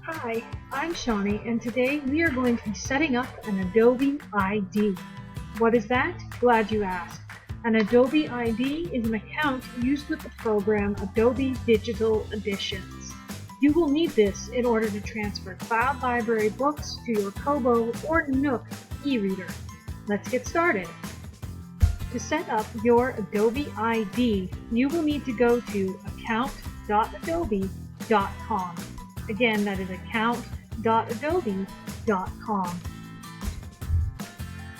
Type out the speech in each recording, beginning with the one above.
Hi, I'm Shawnee, and today we are going to be setting up an Adobe ID. What is that? Glad you asked. An Adobe ID is an account used with the program Adobe Digital Editions. You will need this in order to transfer cloudLibrary books to your Kobo or Nook e-reader. Let's get started. To set up your Adobe ID, you will need to go to account.adobe.com. Again, that is account.adobe.com.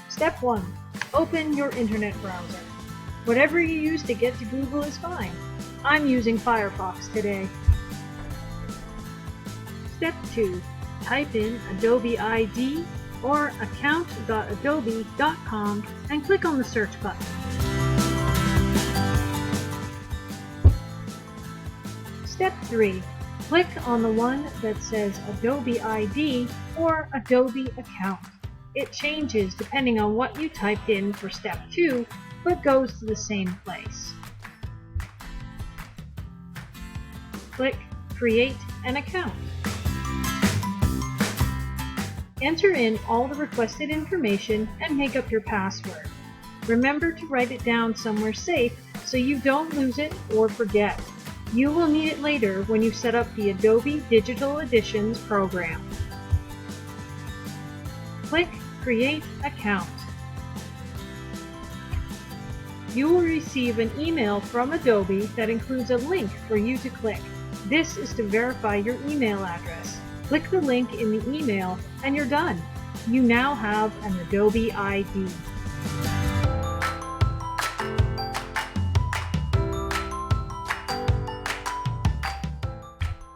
Step 1. Open your internet browser. Whatever you use to get to Google is fine. I'm using Firefox today. Step 2. Type in Adobe ID or account.adobe.com and click on the search button. Step 3. Click on the one that says Adobe ID or Adobe Account. It changes depending on what you typed in for Step 2, but goes to the same place. Click Create an Account. Enter in all the requested information and make up your password. Remember to write it down somewhere safe so you don't lose it or forget. You will need it later when you set up the Adobe Digital Editions program. Click Create Account. You will receive an email from Adobe that includes a link for you to click. This is to verify your email address. Click the link in the email and you're done. You now have an Adobe ID.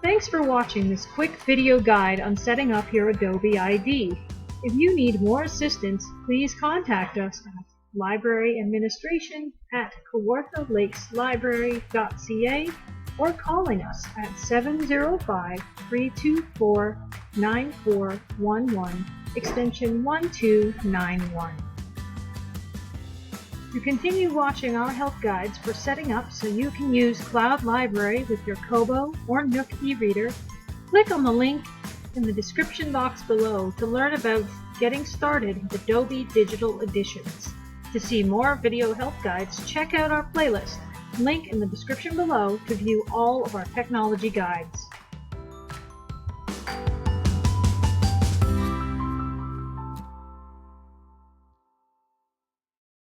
Thanks for watching this quick video guide on setting up your Adobe ID. If you need more assistance, please contact us at libraryadministration@kawarthalakeslibrary.ca or calling us at 705-324-9411, extension 1291. To continue watching our help guides for setting up so you can use cloudLibrary with your Kobo or Nook e-reader, click on the link in the description box below to learn about getting started with Adobe Digital Editions. To see more video help guides, check out our playlist, link in the description below to view all of our technology guides.